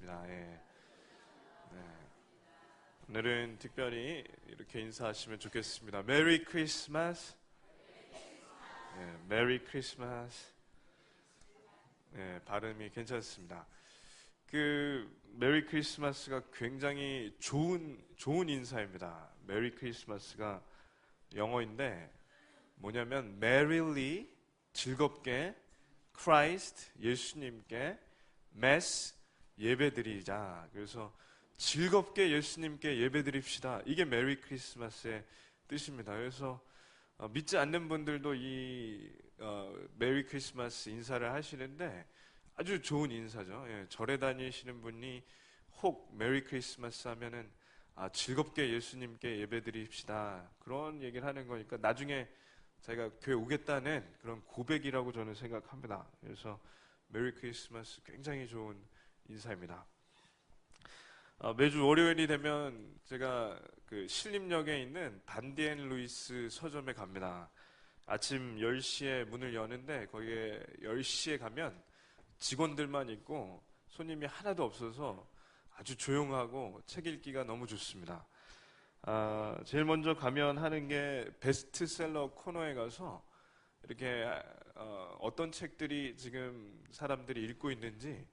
반갑습니다. 예. 네. 오늘은 특별히 이렇게 인사하시면 좋겠습니다. 메리 크리스마스. 예, 메리 크리스마스. 예, 발음이 괜찮습니다. 메리 크리스마스가 굉장히 좋은 인사입니다. 메리 크리스마스가 영어인데 뭐냐면 merrily 즐겁게 Christ 예수님께 mass 예배드리자. 그래서 즐겁게 예수님께 예배드립시다. 이게 메리 크리스마스의 뜻입니다. 그래서 믿지 않는 분들도 이 메리 크리스마스 인사를 하시는데 아주 좋은 인사죠. 예, 절에 다니시는 분이 혹 메리 크리스마스 하면은 즐겁게 예수님께 예배드립시다. 그런 얘기를 하는 거니까 나중에 자기가 교회 오겠다는 그런 고백이라고 저는 생각합니다. 그래서 메리 크리스마스 굉장히 좋은 인사입니다. 매주 월요일이 되면 제가 그 신림역에 있는 반디앤 루이스 서점에 갑니다. 아침 10시에 문을 여는데 거기에 10시에 가면 직원들만 있고 손님이 하나도 없어서 아주 조용하고 책 읽기가 너무 좋습니다. 제일 먼저 가면 하는 게 베스트셀러 코너에 가서 이렇게 어떤 책들이 지금 사람들이 읽고 있는지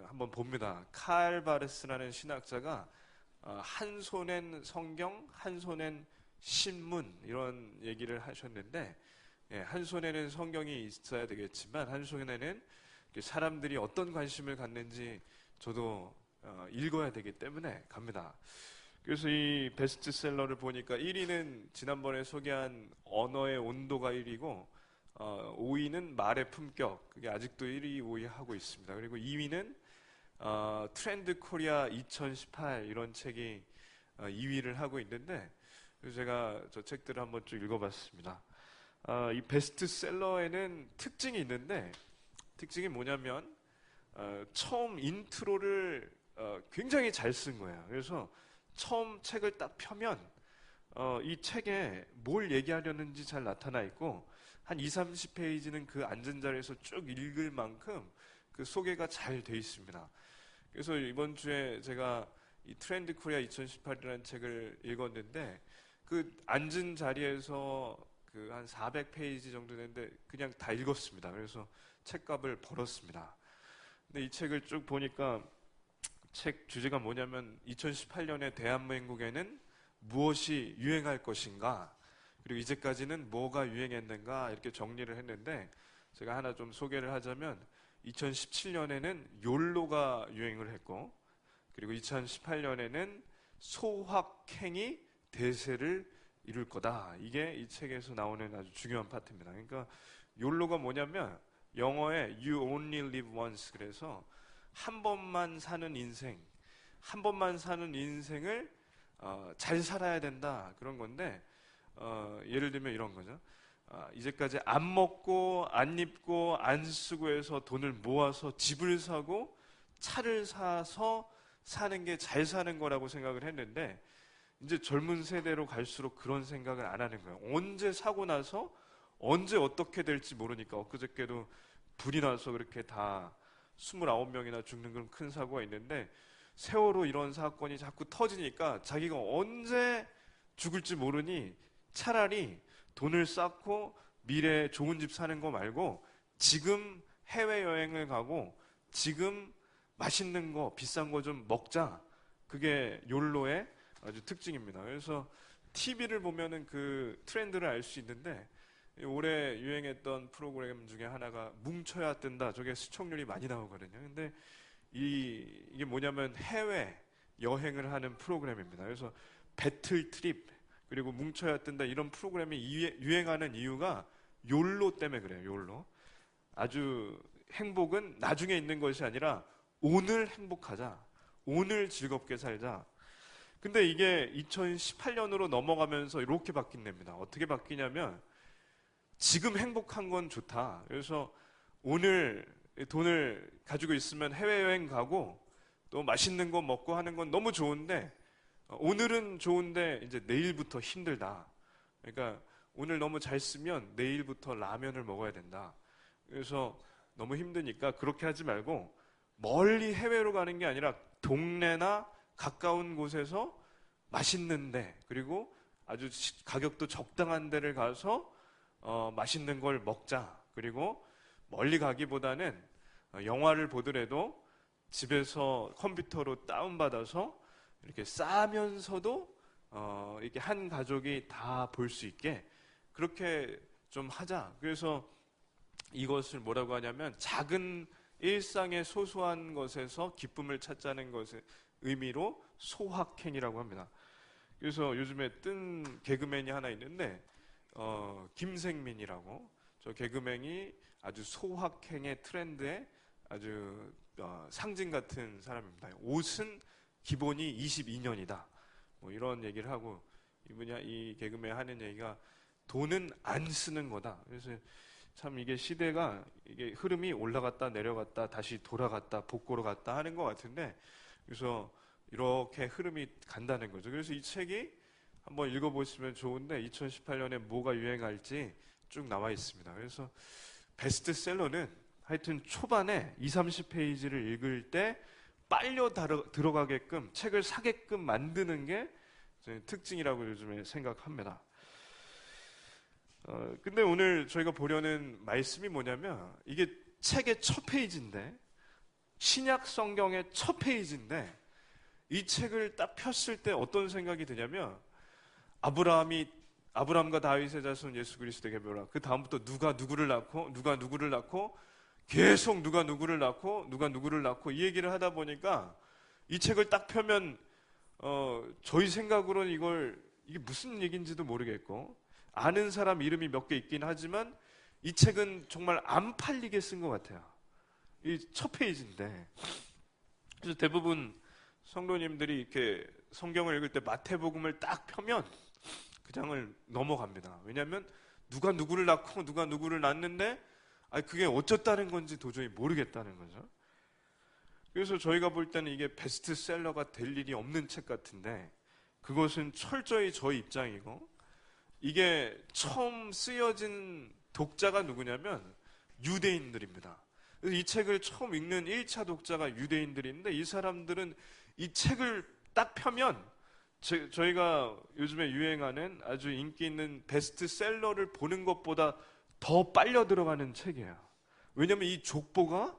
한번 봅니다. 칼 바르스라는 신학자가 한 손엔 성경, 한 손엔 신문 이런 얘기를 하셨는데 한 손에는 성경이 있어야 되겠지만 한 손에는 사람들이 어떤 관심을 갖는지 저도 읽어야 되기 때문에 갑니다. 그래서 이 베스트셀러를 보니까 1위는 지난번에 소개한 언어의 온도가 1위고 5위는 말의 품격, 그게 아직도 1위, 5위 하고 있습니다. 그리고 2위는 트렌드 코리아 2018 이런 책이 2위를 하고 있는데 그래서 제가 저 책들을 한번 쭉 읽어봤습니다. 이 베스트셀러에는 특징이 있는데 특징이 뭐냐면 처음 인트로를 굉장히 잘 쓴 거예요. 그래서 처음 책을 딱 펴면 이 책에 뭘 얘기하려는지 잘 나타나 있고 한 20, 30페이지는 그 앉은 자리에서 쭉 읽을 만큼 그 소개가 잘 돼 있습니다. 그래서 이번 주에 제가 이 트렌드 코리아 2018이라는 책을 읽었는데 그 앉은 자리에서 그 한 400페이지 정도 되는데 그냥 다 읽었습니다. 그래서 책값을 벌었습니다. 근데 이 책을 쭉 보니까 책 주제가 뭐냐면 2018년의 대한민국에는 무엇이 유행할 것인가 그리고 이제까지는 뭐가 유행했는가 이렇게 정리를 했는데 제가 하나 좀 소개를 하자면 2017년에는 욜로가 유행을 했고 그리고 2018년에는 소확행이 대세를 이룰 거다. 이게 이 책에서 나오는 아주 중요한 파트입니다. 그러니까 욜로가 뭐냐면 영어에 You only live once 그래서 한 번만 사는 인생, 한 번만 사는 인생을 잘 살아야 된다 그런 건데 예를 들면 이런 거죠. 이제까지 안 먹고 안 입고 안 쓰고 해서 돈을 모아서 집을 사고 차를 사서 사는 게 잘 사는 거라고 생각을 했는데 이제 젊은 세대로 갈수록 그런 생각을 안 하는 거예요. 언제 사고 나서 언제 어떻게 될지 모르니까 엊그저께도 불이 나서 그렇게 다 29명이나 죽는 그런 큰 사고가 있는데 세월호 이런 사건이 자꾸 터지니까 자기가 언제 죽을지 모르니 차라리 돈을 쌓고 미래에 좋은 집 사는 거 말고 지금 해외여행을 가고 지금 맛있는 거 비싼 거 좀 먹자. 그게 욜로의 아주 특징입니다. 그래서 TV를 보면은 그 트렌드를 알 수 있는데 올해 유행했던 프로그램 중에 하나가 뭉쳐야 뜬다. 저게 시청률이 많이 나오거든요. 근데 이게 뭐냐면 해외 여행을 하는 프로그램입니다. 그래서 배틀 트립 그리고 뭉쳐야 뜬다 이런 프로그램이 유행하는 이유가 욜로 때문에 그래요. 욜로. 아주 행복은 나중에 있는 것이 아니라 오늘 행복하자. 오늘 즐겁게 살자. 근데 이게 2018년으로 넘어가면서 이렇게 바뀐답니다. 어떻게 바뀌냐면 지금 행복한 건 좋다. 그래서 오늘 돈을 가지고 있으면 해외여행 가고 또 맛있는 거 먹고 하는 건 너무 좋은데 오늘은 좋은데 이제 내일부터 힘들다. 그러니까 오늘 너무 잘 쓰면 내일부터 라면을 먹어야 된다. 그래서 너무 힘드니까 그렇게 하지 말고 멀리 해외로 가는 게 아니라 동네나 가까운 곳에서 맛있는데, 그리고 아주 가격도 적당한 데를 가서 맛있는 걸 먹자. 그리고 멀리 가기보다는 영화를 보더라도 집에서 컴퓨터로 다운받아서 이렇게 싸면서도 이렇게 한 가족이 다 볼 수 있게 그렇게 좀 하자. 그래서 이것을 뭐라고 하냐면 작은 일상의 소소한 것에서 기쁨을 찾자는 것의 의미로 소확행이라고 합니다. 그래서 요즘에 뜬 개그맨이 하나 있는데 김생민이라고, 저 개그맨이 아주 소확행의 트렌드에 아주 상징 같은 사람입니다. 옷은 기본이 22년이다. 뭐 이런 얘기를 하고, 이 개그맨 하는 얘기가 돈은 안 쓰는 거다. 그래서 참 이게 시대가 이게 흐름이 올라갔다 내려갔다 다시 돌아갔다 복고로 갔다 하는 것 같은데, 그래서 이렇게 흐름이 간다는 거죠. 그래서 이 책이 한번 읽어보시면 좋은데 2018년에 뭐가 유행할지 쭉 나와 있습니다. 그래서 베스트셀러는 하여튼 초반에 20, 30페이지를 읽을 때 빨려 들어가게끔 책을 사게끔 만드는 게 특징이라고 요즘에 생각합니다. 근데 오늘 저희가 보려는 말씀이 뭐냐면, 이게 책의 첫 페이지인데, 신약 성경의 첫 페이지인데, 이 책을 딱 폈을 때 어떤 생각이 드냐면, 아브라함과 다윗의 자손 예수 그리스도의 계보라. 그 다음부터 누가 누구를 낳고 계속 누가 누구를 낳고 이 얘기를 하다 보니까 이 책을 딱 펴면 저희 생각으로는 이게 무슨 얘기인지도 모르겠고, 아는 사람 이름이 몇 개 있긴 하지만 이 책은 정말 안 팔리게 쓴 것 같아요. 이 첫 페이지인데. 그래서 대부분 성도님들이 이렇게 성경을 읽을 때 마태복음을 딱 펴면 그 장을 넘어갑니다. 왜냐하면 누가 누구를 낳고 누가 누구를 낳는데 그게 어쩌다는 건지 도저히 모르겠다는 거죠. 그래서 저희가 볼 때는 이게 베스트셀러가 될 일이 없는 책 같은데, 그것은 철저히 저희 입장이고, 이게 처음 쓰여진 독자가 누구냐면 유대인들입니다. 그래서 이 책을 처음 읽는 1차 독자가 유대인들인데, 이 사람들은 이 책을 딱 펴면 저희가 요즘에 유행하는 아주 인기 있는 베스트셀러를 보는 것보다 더 빨려 들어가는 책이에요. 왜냐하면 이 족보가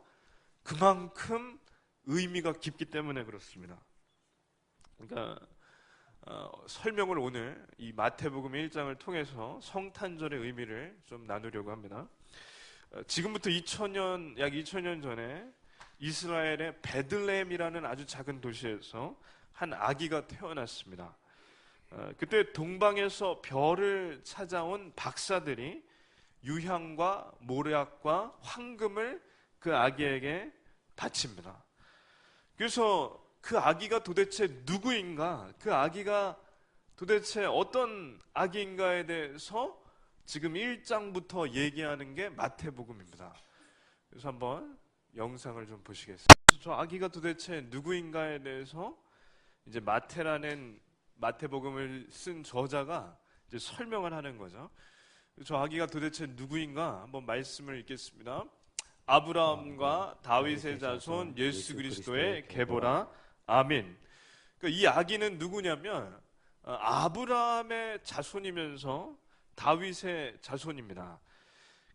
그만큼 의미가 깊기 때문에 그렇습니다. 그러니까 설명을 오늘 이 마태복음 1장을 통해서 성탄절의 의미를 좀 나누려고 합니다. 지금부터 약 2000년 전에 이스라엘의 베들레헴이라는 아주 작은 도시에서 한 아기가 태어났습니다. 그때 동방에서 별을 찾아온 박사들이 유향과 모략과 황금을 그 아기에게 바칩니다. 그래서 그 아기가 도대체 누구인가, 그 아기가 도대체 어떤 아기인가에 대해서 지금 1장부터 얘기하는 게 마태복음입니다. 그래서 한번 영상을 좀 보시겠습니다. 저 아기가 도대체 누구인가에 대해서 이제 마태복음을 쓴 저자가 이제 설명을 하는 거죠. 저 아기가 도대체 누구인가 한번 말씀을 읽겠습니다. 아브라함과 다윗의 자손 예수 그리스도의 계보라. 아멘. 그러니까 이 아기는 누구냐면 아브라함의 자손이면서 다윗의 자손입니다.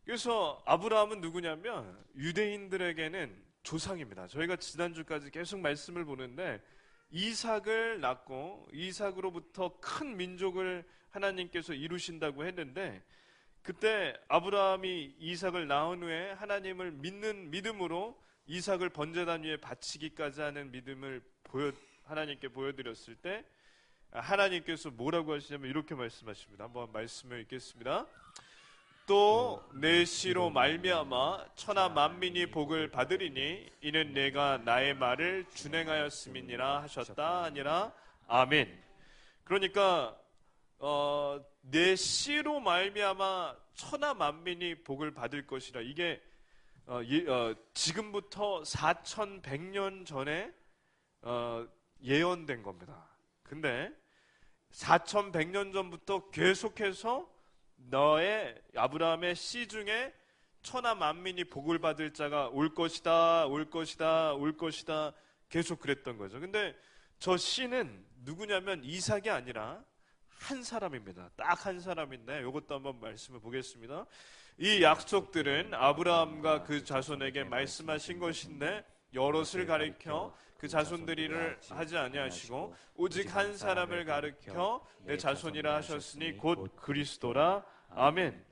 그래서 아브라함은 누구냐면 유대인들에게는 조상입니다. 저희가 지난주까지 계속 말씀을 보는데 이삭을 낳고 이삭으로부터 큰 민족을 하나님께서 이루신다고 했는데, 그때 아브라함이 이삭을 낳은 후에 하나님을 믿는 믿음으로 이삭을 번제단 위에 바치기까지 하는 믿음을 하나님께 보여드렸을 때 하나님께서 뭐라고 하시냐면 이렇게 말씀하십니다. 한번 말씀을 읽겠습니다. 또 내 씨로 말미암아 천하 만민이 복을 받으리니 이는 내가 나의 말을 준행하였음이니라 하셨다 하니라. 아멘. 그러니까 내 씨로 말미암아 천하 만민이 복을 받을 것이라. 이게 지금부터 4100년 전에 예언된 겁니다. 근데 4100년 전부터 계속해서 너의 아브라함의 씨 중에 천하 만민이 복을 받을 자가 올 것이다, 올 것이다, 올 것이다 계속 그랬던 거죠. 근데 저 씨는 누구냐면 이삭이 아니라 한 사람입니다. 딱 한 사람인데 이것도 한번 말씀을 보겠습니다. 이 약속들은 아브라함과 그 자손에게 말씀하신 것인데 여럿을 가리켜 그 자손들이를 하지 아니하시고 오직 한 사람을 가리켜 내 자손이라 하셨으니 곧 그리스도라. 아멘.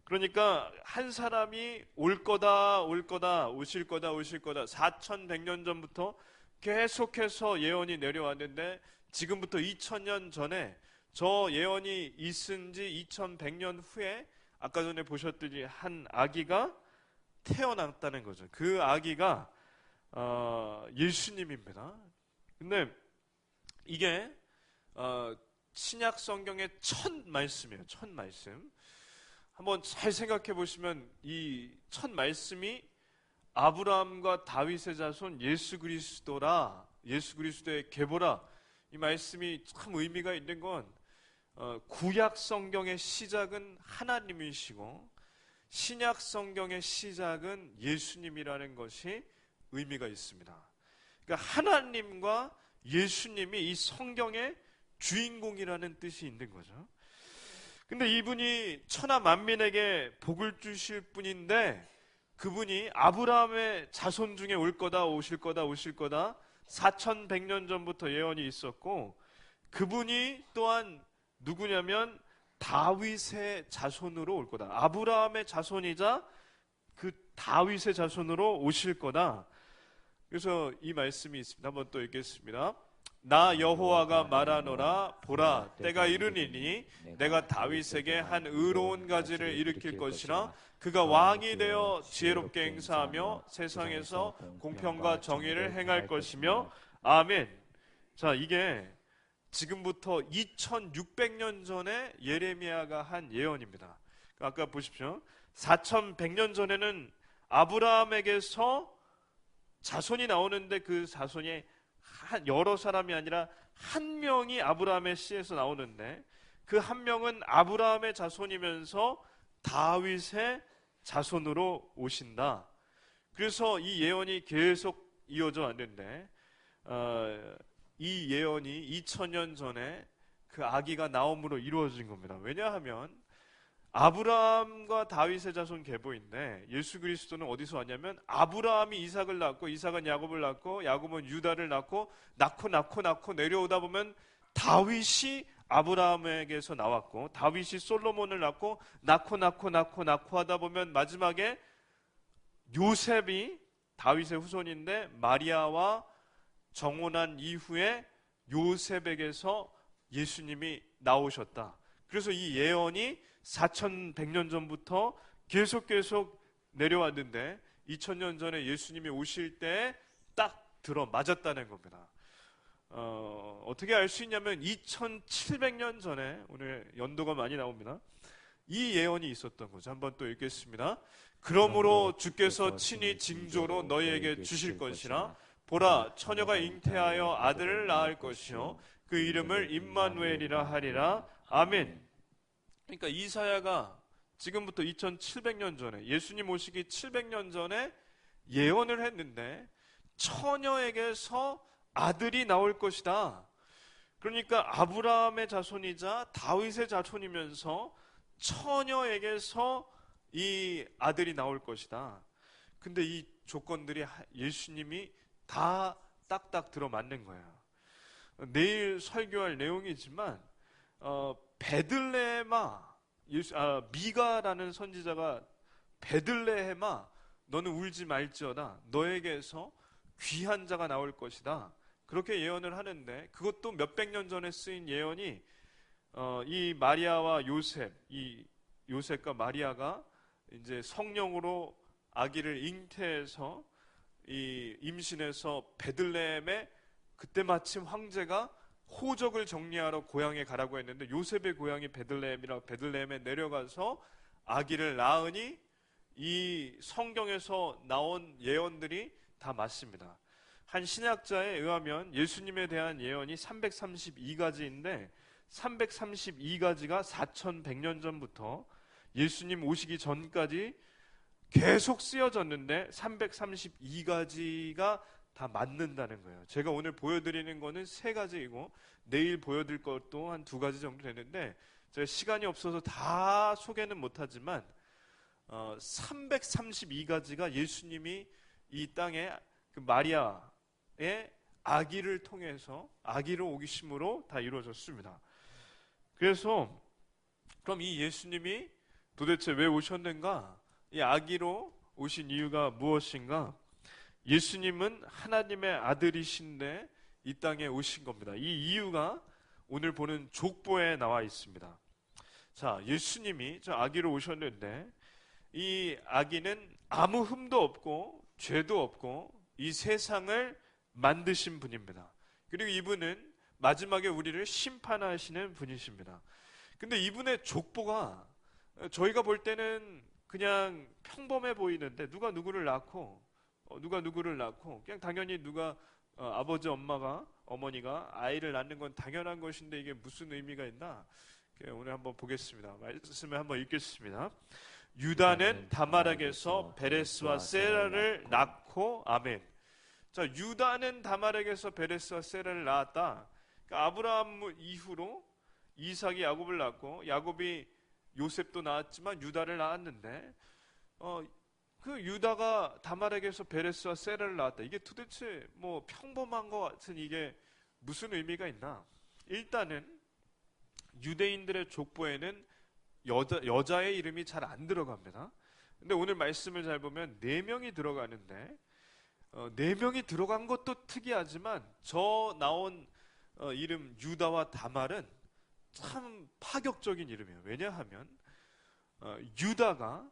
그러니까 한 사람이 올 거다, 올 거다, 오실 거다, 오실 거다. 4100년 전부터 계속해서 예언이 내려왔는데 지금부터 2000년 전에 저 예언이 있은 지 2100년 후에 아까 전에 보셨듯이 한 아기가 태어났다는 거죠. 그 아기가 예수님입니다. 근데 이게 신약 성경의 첫 말씀이에요. 첫 말씀. 한번 잘 생각해 보시면 이 첫 말씀이 아브라함과 다윗의 자손 예수 그리스도라, 예수 그리스도의 계보라. 이 말씀이 참 의미가 있는 건 구약 성경의 시작은 하나님이시고 신약 성경의 시작은 예수님이라는 것이 의미가 있습니다. 그러니까 하나님과 예수님이 이 성경의 주인공이라는 뜻이 있는 거죠. 근데 이분이 천하 만민에게 복을 주실 분인데 그분이 아브라함의 자손 중에 올 거다, 오실 거다, 오실 거다 4100년 전부터 예언이 있었고 그분이 또한 누구냐면 다윗의 자손으로 올 거다. 아브라함의 자손이자 그 다윗의 자손으로 오실 거다. 그래서 이 말씀이 있습니다. 한번 또 읽겠습니다. 나 여호와가 말하노라 보라 때가 이르니니 내가 다윗에게 한 의로운 가지를 일으킬 것이라 그가 왕이 되어 지혜롭게 행사하며 세상에서 공평과 정의를 행할 것이며 아멘. 자, 이게 지금부터 2600년 전에 예레미야가 한 예언입니다. 아까 보십시오. 4100년 전에는 아브라함에게서 자손이 나오는데 그 자손이 여러 사람이 아니라 한 명이 아브라함의 씨에서 나오는데 그 한 명은 아브라함의 자손이면서 다윗의 자손으로 오신다. 그래서 이 예언이 계속 이어져 왔는데 이 예언이 2000년 전에 그 아기가 나옴으로 이루어진 겁니다. 왜냐하면 아브라함과 다윗의 자손 계보인데 예수 그리스도는 어디서 왔냐면 아브라함이 이삭을 낳고 이삭은 야곱을 낳고 야곱은 유다를 낳고 낳고 내려오다 보면 다윗이 아브라함에게서 나왔고 다윗이 솔로몬을 낳고 낳고 하다 보면 마지막에 요셉이 다윗의 후손인데 마리아와 정혼한 이후에 요셉에게서 예수님이 나오셨다. 그래서 이 예언이 4100년 전부터 계속 내려왔는데 2000년 전에 예수님이 오실 때 딱 들어맞았다는 겁니다. 어떻게 알 수 있냐면 2700년 전에 오늘 연도가 많이 나옵니다. 이 예언이 있었던 거죠. 한번 또 읽겠습니다. 그러므로 주께서 친히 징조로 너희에게 주실 것이라 보라 처녀가 잉태하여 아들을 낳을 것이요 그 이름을 임마누엘이라 하리라. 아멘. 그러니까 이사야가 지금부터 2700년 전에 예수님 오시기 700년 전에 예언을 했는데 처녀에게서 아들이 나올 것이다. 그러니까 아브라함의 자손이자 다윗의 자손이면서 처녀에게서 이 아들이 나올 것이다. 근데 이 조건들이 예수님이 다 딱딱 들어맞는 거예요. 내일 설교할 내용이지만 베들레헴아, 미가라는 선지자가 베들레헴아 너는 울지 말지어다 너에게서 귀한 자가 나올 것이다 그렇게 예언을 하는데 그것도 몇백 년 전에 쓰인 예언이 이 마리아와 요셉, 이 요셉과 마리아가 이제 성령으로 아기를 잉태해서 이 임신해서 베들레헴에 그때 마침 황제가 호적을 정리하러 고향에 가라고 했는데 요셉의 고향이 베들레헴이라 베들레헴에 내려가서 아기를 낳으니 이 성경에서 나온 예언들이 다 맞습니다. 한 신학자에 의하면 예수님에 대한 예언이 332가지인데 332가지가 4100년 전부터 예수님 오시기 전까지 계속 쓰여졌는데 332가지가 다 맞는다는 거예요. 제가 오늘 보여드리는 거는 3가지이고 내일 보여드릴 것도 한 2가지 정도 되는데 제가 시간이 없어서 다 소개는 못하지만 332가지가 예수님이 이 땅에 그 마리아의 아기를 통해서 아기로 오기심으로 다 이루어졌습니다. 그래서 그럼 이 예수님이 도대체 왜 오셨는가? 이 아기로 오신 이유가 무엇인가? 예수님은 하나님의 아들이신데 이 땅에 오신 겁니다. 이 이유가 오늘 보는 족보에 나와 있습니다. 자, 예수님이 저 아기로 오셨는데 이 아기는 아무 흠도 없고 죄도 없고 이 세상을 만드신 분입니다. 그리고 이분은 마지막에 우리를 심판하시는 분이십니다. 근데 이분의 족보가 저희가 볼 때는 그냥 평범해 보이는데 누가 누구를 낳고 그냥 당연히 누가 아버지 어머니가 아이를 낳는 건 당연한 것인데 이게 무슨 의미가 있나? 오늘 한번 보겠습니다. 말씀을 한번 읽겠습니다. 유다는 다말에게서 베레스와 세라를 낳고 아멘. 자, 유다는 다말에게서 베레스와 세라를 낳았다. 그러니까 아브라함 이후로 이삭이 야곱을 낳고 야곱이 요셉도 낳았지만 유다를 낳았는데 그 유다가 다말에게서 베레스와 세라를 낳았다. 이게 도대체 뭐 평범한 것 같은 이게 무슨 의미가 있나? 일단은 유대인들의 족보에는 여자의 이름이 잘 안 들어갑니다. 근데 오늘 말씀을 잘 보면 4명이 들어가는데 4명이 들어간 것도 특이하지만 저 나온 이름 유다와 다말은 참 파격적인 이름이에요. 왜냐하면 유다가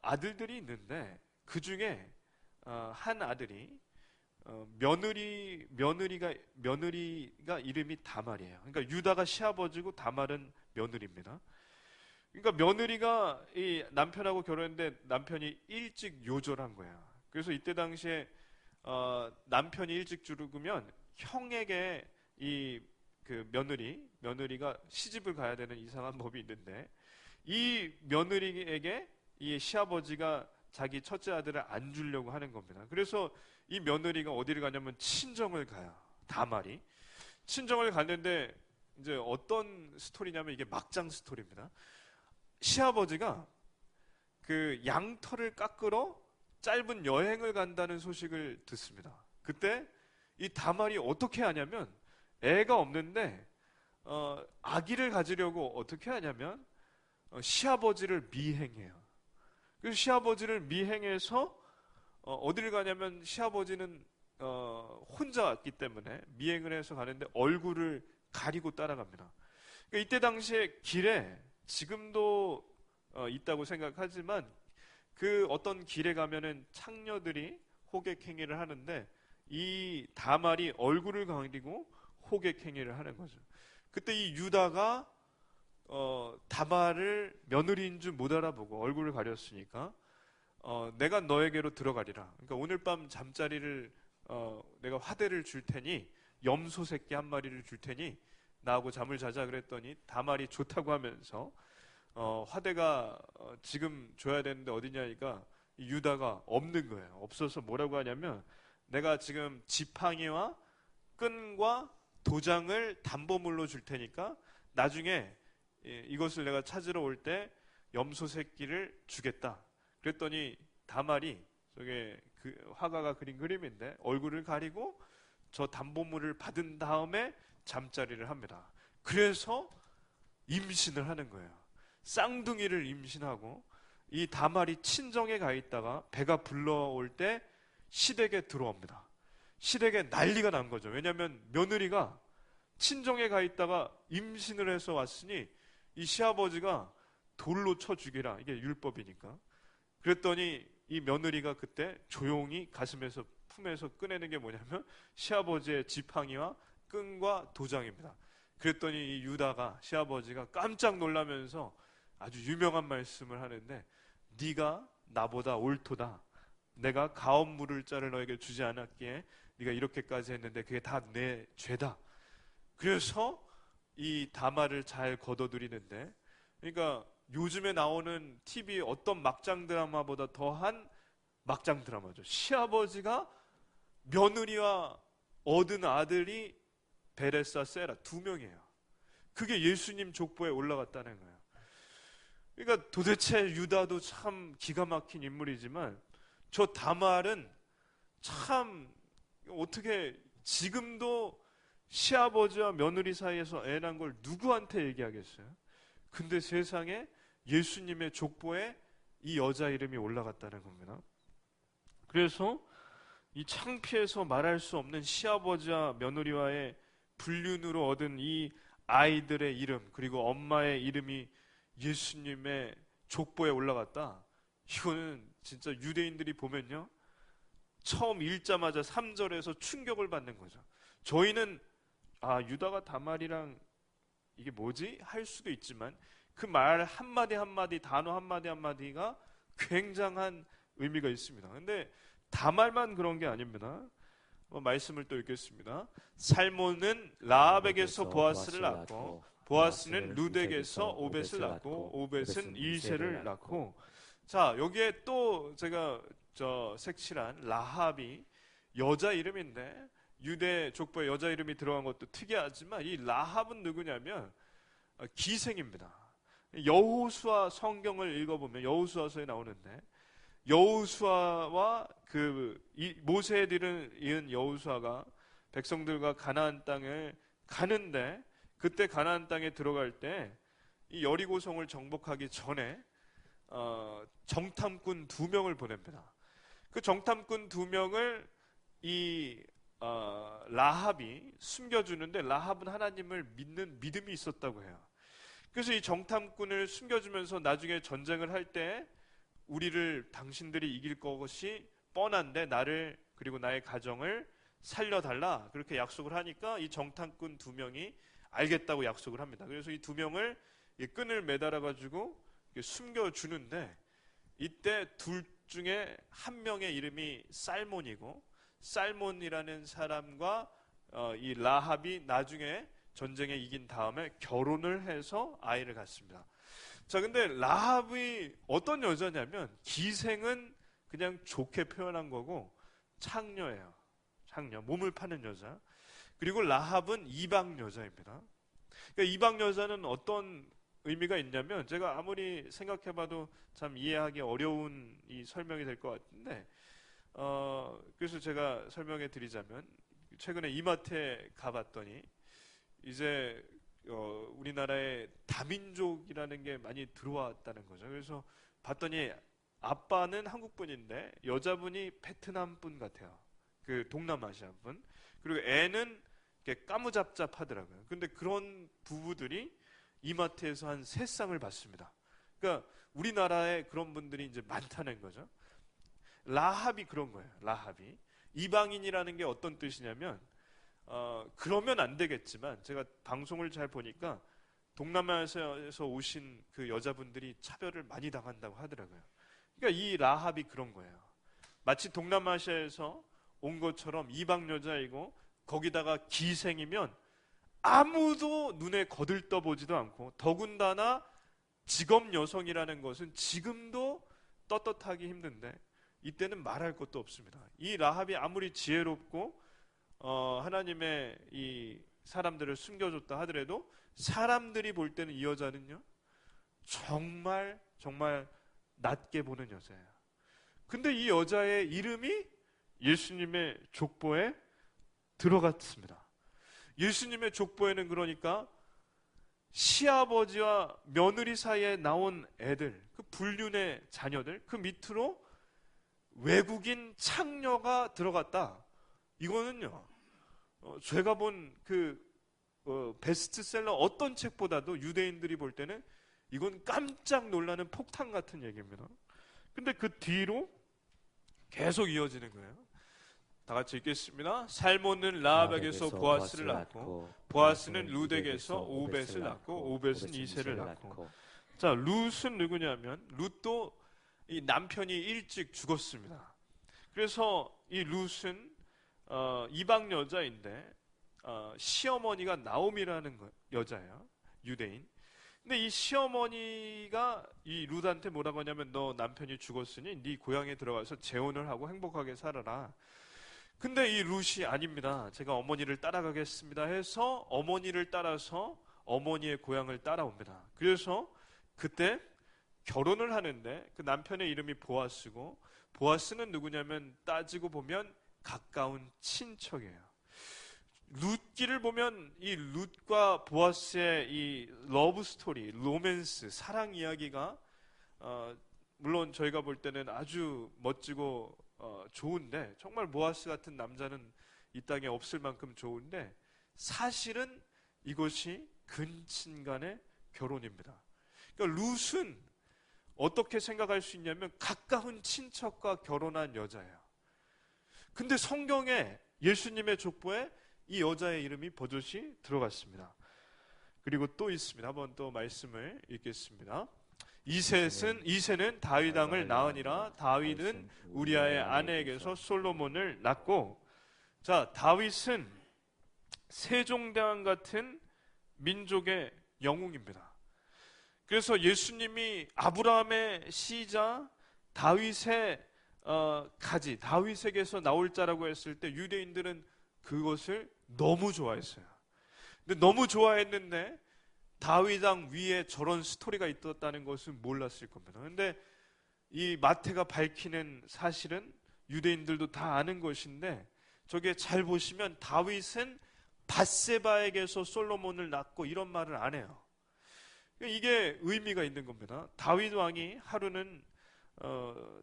아들들이 있는데 그 중에 한 아들이 며느리가 이름이 다말이에요. 그러니까 유다가 시아버지고 다말은 며느리입니다. 그러니까 며느리가 이 남편하고 결혼했는데 남편이 일찍 요절한 거야. 그래서 이때 당시에 남편이 일찍 죽으면 형에게 이 그 며느리가 시집을 가야 되는 이상한 법이 있는데 이 며느리에게 이 시아버지가 자기 첫째 아들을 안 주려고 하는 겁니다. 그래서 이 며느리가 어디를 가냐면 친정을 가요. 다말이 친정을 갔는데 이제 어떤 스토리냐면 이게 막장 스토리입니다. 시아버지가 그 양털을 깎으러 짧은 여행을 간다는 소식을 듣습니다. 그때 이 다말이 어떻게 하냐면 애가 없는데 아기를 가지려고 어떻게 하냐면 시아버지를 미행해요. 그래서 시아버지를 미행해서 어디를 가냐면 시아버지는 혼자 왔기 때문에 미행을 해서 가는데 얼굴을 가리고 따라갑니다. 그러니까 이때 당시에 길에 지금도 있다고 생각하지만 그 어떤 길에 가면은 창녀들이 호객행위를 하는데 이 다말이 얼굴을 가리고 호객행위를 하는 거죠. 그때 이 유다가 다말을 며느리인 줄 못 알아보고 얼굴을 가렸으니까 내가 너에게로 들어가리라. 그러니까 오늘 밤 잠자리를 내가 화대를 줄 테니 염소 새끼 한 마리를 줄 테니 나하고 잠을 자자 그랬더니 다말이 좋다고 하면서 화대가 지금 줘야 되는데 어디냐니까 유다가 없는 거예요. 없어서 뭐라고 하냐면 내가 지금 지팡이와 끈과 도장을 담보물로 줄 테니까 나중에 이것을 내가 찾으러 올 때 염소 새끼를 주겠다. 그랬더니 다말이 저게 그 화가가 그린 그림인데 얼굴을 가리고 저 담보물을 받은 다음에 잠자리를 합니다. 그래서 임신을 하는 거예요. 쌍둥이를 임신하고 이 다말이 친정에 가 있다가 배가 불러올 때 시댁에 들어옵니다. 시댁에 난리가 난 거죠. 왜냐하면 며느리가 친정에 가 있다가 임신을 해서 왔으니 이 시아버지가 돌로 쳐 죽이라. 이게 율법이니까. 그랬더니 이 며느리가 그때 조용히 가슴에서 품에서 꺼내는 게 뭐냐면 시아버지의 지팡이와 끈과 도장입니다. 그랬더니 이 유다가 시아버지가 깜짝 놀라면서 아주 유명한 말씀을 하는데 네가 나보다 옳도다. 내가 가업 물을 자를 너에게 주지 않았기에 네가 이렇게까지 했는데 그게 다 내 죄다. 그래서 이 다말을 잘 거둬들이는데 그러니까 요즘에 나오는 TV 어떤 막장 드라마보다 더한 막장 드라마죠. 시아버지가 며느리와 얻은 아들이 베레스와 세라 두 명이에요. 그게 예수님 족보에 올라갔다는 거예요. 그러니까 도대체 유다도 참 기가 막힌 인물이지만 저 다말은 참 어떻게 지금도 시아버지와 며느리 사이에서 애 난 걸 누구한테 얘기하겠어요? 근데 세상에 예수님의 족보에 이 여자 이름이 올라갔다는 겁니다. 그래서 이 창피해서 말할 수 없는 시아버지와 며느리와의 불륜으로 얻은 이 아이들의 이름, 그리고 엄마의 이름이 예수님의 족보에 올라갔다. 이거는 진짜 유대인들이 보면요, 처음 읽자마자 3절에서 충격을 받는 거죠. 저희는 유다가 다말이랑 이게 뭐지? 할 수도 있지만 그 말 한마디 한마디, 단어 한마디 한마디가 굉장한 의미가 있습니다. 근데 다말만 그런 게 아닙니다. 말씀을 또 읽겠습니다. 살몬은 라합에게서 보아스를 낳고, 보아스는 룻에게서 오벳을 낳고, 오벳은 이세를 낳고. 자, 여기에 또 제가 색칠한 라합이 여자 이름인데 유대 족보에 여자 이름이 들어간 것도 특이하지만 이 라합은 누구냐면 기생입니다. 여호수아 성경을 읽어보면 여호수아서에 나오는데, 여호수아와 모세들을 이은 여호수아가 백성들과 가나안 땅을 가는데, 그때 가나안 땅에 들어갈 때 이 여리고성을 정복하기 전에 정탐꾼 2명을 보냅니다. 그 정탐꾼 2명을 이 라합이 숨겨주는데, 라합은 하나님을 믿는 믿음이 있었다고 해요. 그래서 이 정탐꾼을 숨겨주면서 나중에 전쟁을 할 때 우리를 당신들이 이길 것이 뻔한데 나를 그리고 나의 가정을 살려달라, 그렇게 약속을 하니까 이 정탐꾼 2명이 알겠다고 약속을 합니다. 그래서 이 2명을 끈을 매달아 가지고 숨겨주는데, 이때 둘 중에 한 명의 이름이 살몬이고, 살몬이라는 사람과 이 라합이 나중에 전쟁에 이긴 다음에 결혼을 해서 아이를 갖습니다. 자, 근데 라합이 어떤 여자냐면 기생은 그냥 좋게 표현한 거고 창녀예요. 창녀, 몸을 파는 여자. 그리고 라합은 이방 여자입니다. 그러니까 이방 여자는 어떤 의미가 있냐면, 제가 아무리 생각해봐도 참 이해하기 어려운 이 설명이 될 것 같은데, 그래서 제가 설명해 드리자면, 최근에 이마트에 가봤더니 이제 우리나라에 다민족이라는 게 많이 들어왔다는 거죠. 그래서 봤더니 아빠는 한국 분인데 여자분이 베트남 분 같아요. 그 동남아시아 분. 그리고 애는 까무잡잡하더라고요. 근데 그런 부부들이 이마트에서 한 3쌍을 받습니다. 그러니까 우리나라에 그런 분들이 이제 많다는 거죠. 라합이 그런 거예요. 라합이. 이방인이라는 게 어떤 뜻이냐면, 그러면 안 되겠지만 제가 방송을 잘 보니까 동남아에서 오신 그 여자분들이 차별을 많이 당한다고 하더라고요. 그러니까 이 라합이 그런 거예요. 마치 동남아시아에서 온 것처럼 이방 여자이고 거기다가 기생이면 아무도 눈에 거들떠보지도 않고, 더군다나 직업 여성이라는 것은 지금도 떳떳하기 힘든데 이때는 말할 것도 없습니다. 이 라합이 아무리 지혜롭고 하나님의 이 사람들을 숨겨줬다 하더라도 사람들이 볼 때는 이 여자는요 정말 낮게 보는 여자예요. 근데 이 여자의 이름이 예수님의 족보에 들어갔습니다. 예수님의 족보에는 그러니까 시아버지와 며느리 사이에 나온 애들, 그 불륜의 자녀들, 그 밑으로 외국인 창녀가 들어갔다. 이거는요, 제가 본 베스트셀러 어떤 책보다도 유대인들이 볼 때는 이건 깜짝 놀라는 폭탄 같은 얘기입니다. 근데 그 뒤로 계속 이어지는 거예요. 다 같이 읽겠습니다. 살몬은 라합에게서 보아스를 낳고, 보아스는 룻에게서 오벳을 낳고, 오벳은 이세를 낳고. 자, 룻은 누구냐면, 룻도 이 남편이 일찍 죽었습니다. 그래서 이 룻은 이방 여자인데 시어머니가 나오미라는 여자예요. 유대인. 근데 이 시어머니가 이 룻한테 뭐라고 하냐면 너 남편이 죽었으니 네 고향에 들어가서 재혼을 하고 행복하게 살아라. 근데 이 룻이 아닙니다. 제가 어머니를 따라가겠습니다 해서 어머니를 따라서 어머니의 고향을 따라옵니다. 그래서 그때 결혼을 하는데 그 남편의 이름이 보아스고 보아스는 누구냐면 따지고 보면 가까운 친척이에요. 룻기를 보면 이 룻과 보아스의 이 러브 스토리, 로맨스, 사랑 이야기가 물론 저희가 볼 때는 아주 멋지고 좋은데 정말 보아스 같은 남자는 이 땅에 없을 만큼 좋은데 사실은 이것이 근친 간의 결혼입니다. 그러니까 룻은 어떻게 생각할 수 있냐면 가까운 친척과 결혼한 여자예요. 근데 성경에 예수님의 족보에 이 여자의 이름이 버젓이 들어갔습니다. 그리고 또 있습니다. 한번 또 말씀을 읽겠습니다. 이새는 다윗 왕을 낳으니라. 다윗은 우리아의 아내에게서 솔로몬을 낳고. 자, 다윗은 세종대왕 같은 민족의 영웅입니다. 그래서 예수님이 아브라함의 시자 다윗의 가지 다윗에게서 나올 자라고 했을 때 유대인들은 그것을 너무 좋아했어요. 근데 너무 좋아했는데 다윗 왕 위에 저런 스토리가 있었다는 것은 몰랐을 겁니다. 근데 이 마태가 밝히는 사실은 유대인들도 다 아는 것인데 저게 잘 보시면 다윗은 밧세바에게서 솔로몬을 낳고 이런 말을 안 해요. 이게 의미가 있는 겁니다. 다윗 왕이 하루는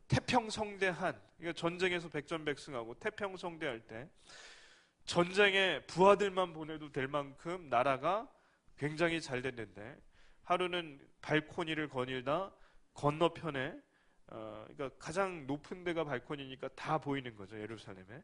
태평성대한, 그러니까 전쟁에서 백전백승하고 태평성대할 때 전쟁에 부하들만 보내도 될 만큼 나라가 굉장히 잘 됐는데 하루는 발코니를 거닐다 건너편에 그러니까 가장 높은 데가 발코니니까 다 보이는 거죠, 예루살렘에.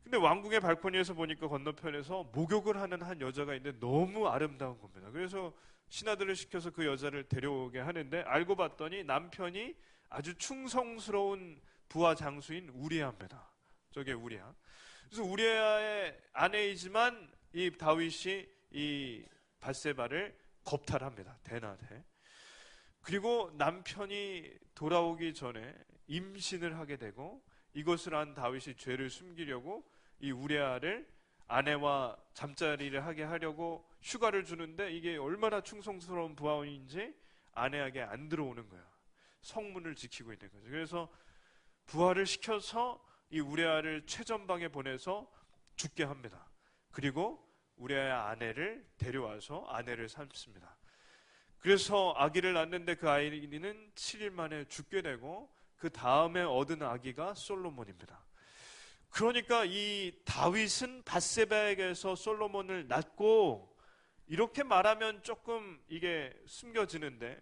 근데 왕궁의 발코니에서 보니까 건너편에서 목욕을 하는 한 여자가 있는데 너무 아름다운 겁니다. 그래서 신하들을 시켜서 그 여자를 데려오게 하는데 알고 봤더니 남편이 아주 충성스러운 부하 장수인 우리아입니다. 저게 우리아. 그래서 우리아의 아내이지만 이 다윗이 이 밧세바를 겁탈합니다. 대낮에. 그리고 남편이 돌아오기 전에 임신을 하게 되고 이것을 안 다윗이 죄를 숨기려고 이 우리아를 아내와 잠자리를 하게 하려고 휴가를 주는데 이게 얼마나 충성스러운 부하인지 아내에게 안 들어오는 거야. 성문을 지키고 있는 거죠. 그래서 부하를 시켜서 이 우리아를 최전방에 보내서 죽게 합니다. 그리고 우리아의 아내를 데려와서 아내를 삼습니다. 그래서 아기를 낳는데 그 아이는 7일 만에 죽게 되고 그 다음에 얻은 아기가 솔로몬입니다. 그러니까 이 다윗은 밧세바에게서 솔로몬을 낳고 이렇게 말하면 조금 이게 숨겨지는데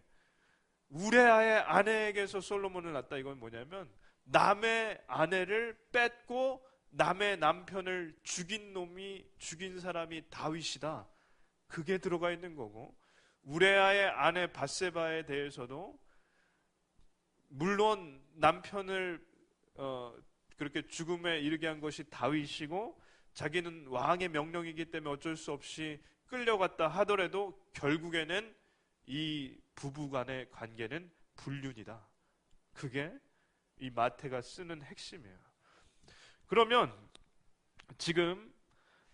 우레아의 아내에게서 솔로몬을 낳았다. 이건 뭐냐면 남의 아내를 뺏고 남의 남편을 죽인 사람이 다윗이다. 그게 들어가 있는 거고 우레아의 아내 밧세바에 대해서도 물론 남편을 그렇게 죽음에 이르게 한 것이 다윗이고 자기는 왕의 명령이기 때문에 어쩔 수 없이 끌려갔다 하더라도 결국에는 이 부부간의 관계는 불륜이다. 그게 이 마태가 쓰는 핵심이에요. 그러면 지금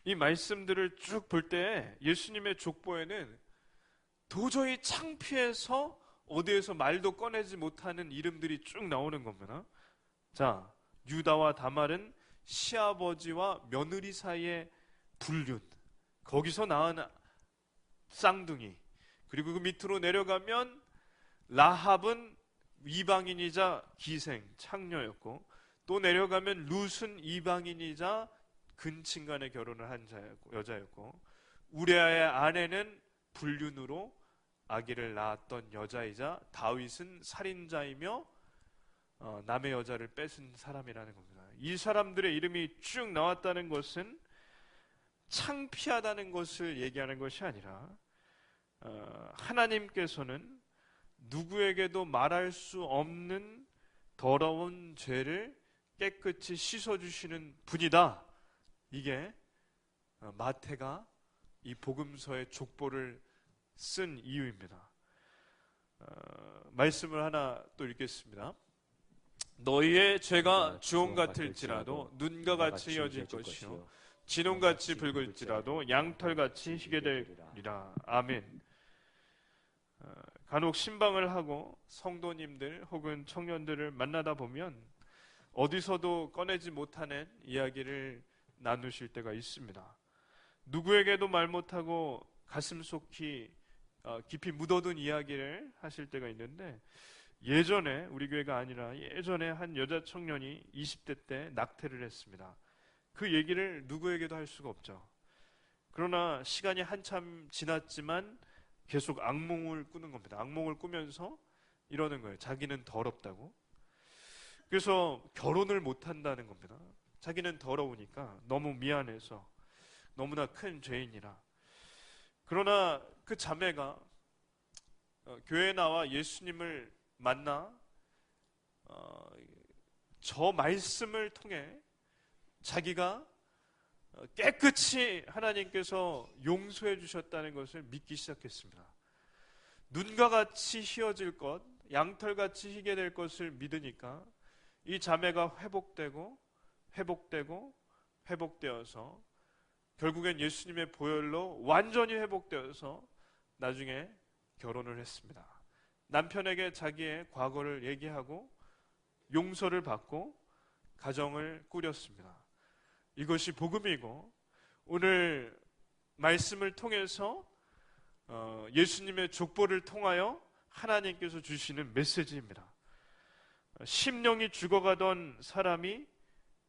이 말씀들을 쭉 볼 때 예수님의 족보에는 도저히 창피해서 어디에서 말도 꺼내지 못하는 이름들이 쭉 나오는 겁니다. 자, 유다와 다말은 시아버지와 며느리 사이의 불륜, 거기서 낳은 쌍둥이. 그리고 그 밑으로 내려가면 라합은 이방인이자 기생, 창녀였고 또 내려가면 룻은 이방인이자 근친간에 결혼을 한 여자였고 우레아의 아내는 불륜으로 아기를 낳았던 여자이자 다윗은 살인자이며 남의 여자를 뺏은 사람이라는 겁니다. 이 사람들의 이름이 쭉 나왔다는 것은 창피하다는 것을 얘기하는 것이 아니라 하나님께서는 누구에게도 말할 수 없는 더러운 죄를 깨끗이 씻어주시는 분이다. 이게 마태가 이 복음서의 족보를 쓴 이유입니다. 말씀을 하나 또 읽겠습니다. 너희의 죄가 주홍 같을지라도 눈과 같이 이어질 것이요 진홍같이 붉을지라도 양털같이 희게 되리라. 아멘. 간혹 신방을 하고 성도님들 혹은 청년들을 만나다 보면 어디서도 꺼내지 못하는 이야기를 나누실 때가 있습니다. 누구에게도 말 못하고 가슴속히 깊이 묻어둔 이야기를 하실 때가 있는데, 예전에, 우리 교회가 아니라 예전에 한 여자 청년이 20대 때 낙태를 했습니다. 그 얘기를 누구에게도 할 수가 없죠. 그러나 시간이 한참 지났지만 계속 악몽을 꾸는 겁니다. 악몽을 꾸면서 이러는 거예요. 자기는 더럽다고. 그래서 결혼을 못한다는 겁니다. 자기는 더러우니까, 너무 미안해서, 너무나 큰 죄인이라. 그러나 그 자매가 교회에 나와 예수님을 만나 저 말씀을 통해 자기가 깨끗이 하나님께서 용서해 주셨다는 것을 믿기 시작했습니다. 눈과 같이 희어질 것, 양털같이 희게 될 것을 믿으니까 이 자매가 회복되어서 결국엔 예수님의 보혈로 완전히 회복되어서 나중에 결혼을 했습니다. 남편에게 자기의 과거를 얘기하고 용서를 받고 가정을 꾸렸습니다. 이것이 복음이고, 오늘 말씀을 통해서 예수님의 족보를 통하여 하나님께서 주시는 메시지입니다. 심령이 죽어가던 사람이,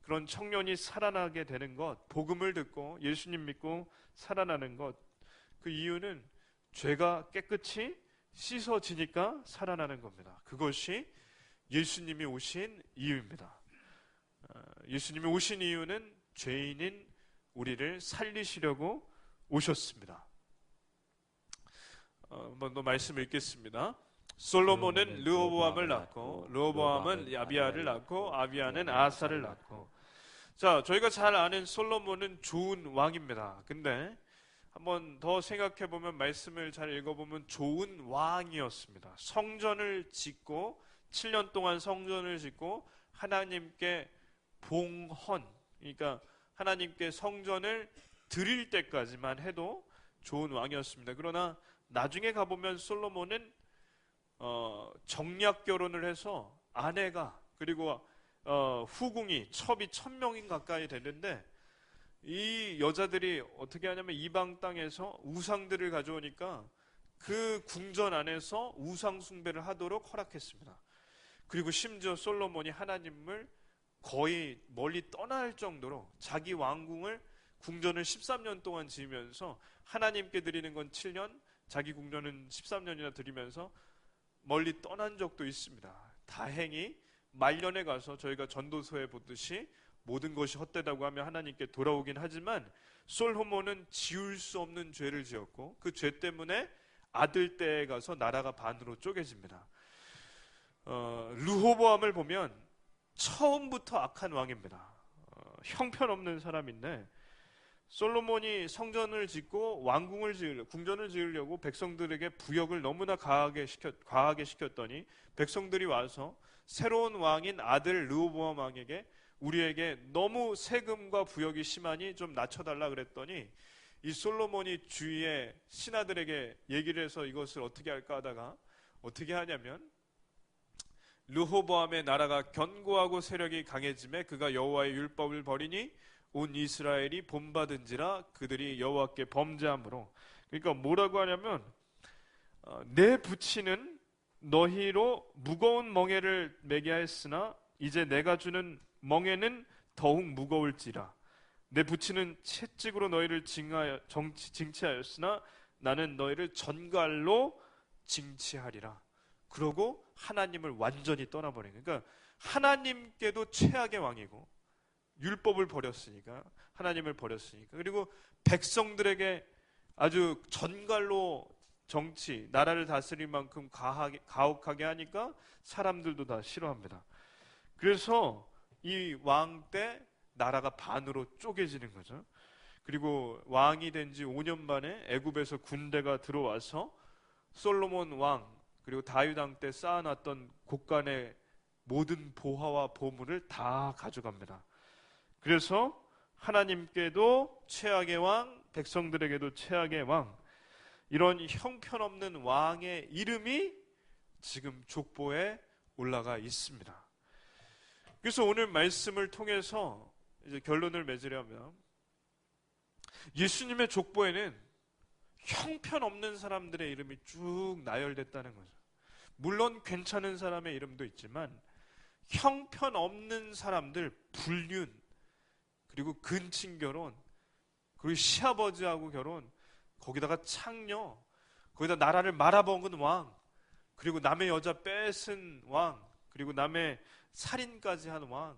그런 청년이 살아나게 되는 것, 복음을 듣고 예수님 믿고 살아나는 것, 그 이유는 죄가 깨끗이 씻어지니까 살아나는 겁니다. 그것이 예수님이 오신 이유입니다. 예수님이 오신 이유는 죄인인 우리를 살리시려고 오셨습니다. 한번 더 말씀을 읽겠습니다. 솔로몬은 르호보암을 낳고, 르호보암은 아비야를 낳고, 아비야는 아사를 낳고. 자, 저희가 잘 아는 솔로몬은 좋은 왕입니다. 근데 한번 더 생각해 보면, 말씀을 잘 읽어보면 좋은 왕이었습니다. 성전을 짓고 7년 동안 성전을 짓고 하나님께 봉헌, 그러니까 하나님께 성전을 드릴 때까지만 해도 좋은 왕이었습니다. 그러나 나중에 가보면 솔로몬은 정략 결혼을 해서 아내가, 그리고 후궁이, 첩이 1000명인 가까이 되는데, 이 여자들이 어떻게 하냐면 이방 땅에서 우상들을 가져오니까 그 궁전 안에서 우상 숭배를 하도록 허락했습니다. 그리고 심지어 솔로몬이 하나님을 거의 멀리 떠날 정도로 자기 왕궁을, 궁전을 13년 동안 지으면서 하나님께 드리는 건 7년, 자기 궁전은 13년이나 드리면서 멀리 떠난 적도 있습니다. 다행히 말년에 가서 저희가 전도서에 보듯이 모든 것이 헛되다고 하며 하나님께 돌아오긴 하지만, 솔로몬은 지울 수 없는 죄를 지었고 그 죄 때문에 아들 때에 가서 나라가 반으로 쪼개집니다. 르호보암을 보면 처음부터 악한 왕입니다. 형편없는 사람인데, 솔로몬이 성전을 짓고 궁전을 지으려고 백성들에게 부역을 너무나 과하게 시켰더니, 백성들이 와서 새로운 왕인 아들 르호보암 왕에게, 우리에게 너무 세금과 부역이 심하니 좀 낮춰달라 그랬더니, 이 솔로몬이 주위의 신하들에게 얘기를 해서 이것을 어떻게 할까 하다가 어떻게 하냐면, 르호보암의 나라가 견고하고 세력이 강해짐에 그가 여호와의 율법을 버리니 온 이스라엘이 본받은지라 그들이 여호와께 범죄함으로. 그러니까 뭐라고 하냐면, 내 부친은 너희로 무거운 멍에를 매게 하였으나 이제 내가 주는 멍에는 더욱 무거울지라. 내 부친은 채찍으로 너희를 징치하였으나 나는 너희를 전갈로 징치하리라. 그러고 하나님을 완전히 떠나버린 거예요. 그러니까 하나님께도 최악의 왕이고, 율법을 버렸으니까, 하나님을 버렸으니까, 그리고 백성들에게 아주 전갈로 정치, 나라를 다스릴 만큼 가혹하게 하니까 사람들도 다 싫어합니다. 그래서 이 왕 때 나라가 반으로 쪼개지는 거죠. 그리고 왕이 된 지 5년 만에 애굽에서 군대가 들어와서 솔로몬 왕 그리고 다윗 왕 때 쌓아놨던 곳간의 모든 보화와 보물을 다 가져갑니다. 그래서 하나님께도 최악의 왕, 백성들에게도 최악의 왕, 이런 형편없는 왕의 이름이 지금 족보에 올라가 있습니다. 그래서 오늘 말씀을 통해서 이제 결론을 맺으려면, 예수님의 족보에는 형편없는 사람들의 이름이 쭉 나열됐다는 거죠. 물론 괜찮은 사람의 이름도 있지만 형편없는 사람들, 불륜, 그리고 근친 결혼, 그리고 시아버지하고 결혼, 거기다가 창녀, 거기다 나라를 말아먹은 왕, 그리고 남의 여자 뺏은 왕, 그리고 남의 살인까지 한 왕,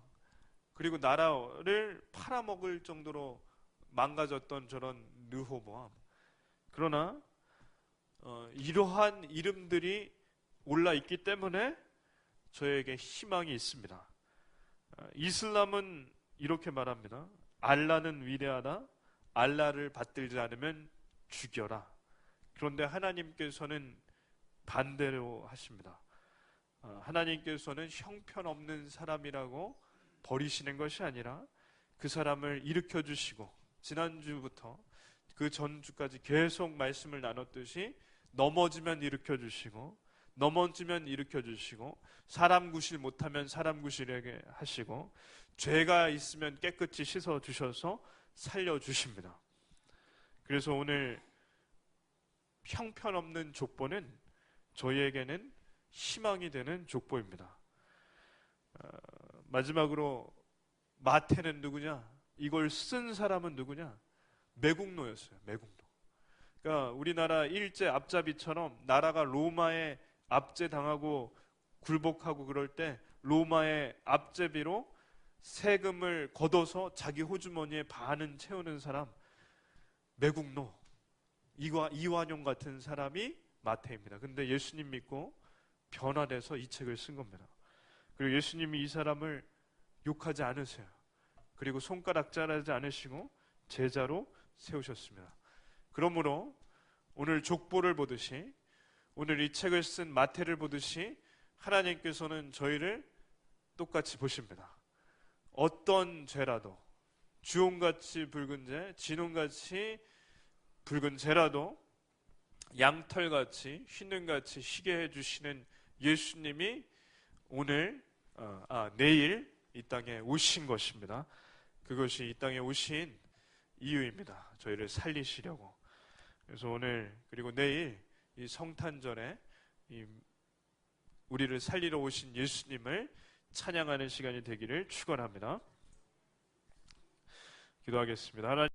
그리고 나라를 팔아먹을 정도로 망가졌던 저런 르호보암. 그러나 이러한 이름들이 올라 있기 때문에 저에게 희망이 있습니다. 이슬람은 이렇게 말합니다. 알라는 위대하다. 알라를 받들지 않으면 죽여라. 그런데 하나님께서는 반대로 하십니다. 하나님께서는 형편없는 사람이라고 버리시는 것이 아니라 그 사람을 일으켜 주시고, 지난주부터 그 전주까지 계속 말씀을 나눴듯이 넘어지면 일으켜 주시고, 넘어지면 일으켜 주시고, 사람 구실 못하면 사람 구실하게 하시고, 죄가 있으면 깨끗이 씻어 주셔서 살려 주십니다. 그래서 오늘 형편없는 족보는 저희에게는 희망이 되는 족보입니다. 마지막으로 마태는 누구냐? 이걸 쓴 사람은 누구냐? 매국노였어요. 매국노. 그러니까 우리나라 일제 앞잡이처럼 나라가 로마에 압제당하고 굴복하고 그럴 때 로마의 압제비로 세금을 걷어서 자기 호주머니에 반은 채우는 사람, 매국노, 이완용 같은 사람이 마태입니다. 근데 예수님 믿고 변화돼서 이 책을 쓴 겁니다. 그리고 예수님이 이 사람을 욕하지 않으세요. 그리고 손가락질하지 않으시고 제자로 세우셨습니다. 그러므로 오늘 족보를 보듯이, 오늘 이 책을 쓴 마태를 보듯이 하나님께서는 저희를 똑같이 보십니다. 어떤 죄라도, 주홍같이 붉은 죄, 진홍같이 붉은 죄라도 양털같이 흰눈같이 희게 해주시는 예수님이 내일 이 땅에 오신 것입니다. 그것이 이 땅에 오신 이유입니다. 저희를 살리시려고. 그래서 오늘 그리고 내일 이 성탄절에 우리를 살리러 오신 예수님을 찬양하는 시간이 되기를 축원합니다. 기도하겠습니다. 하나님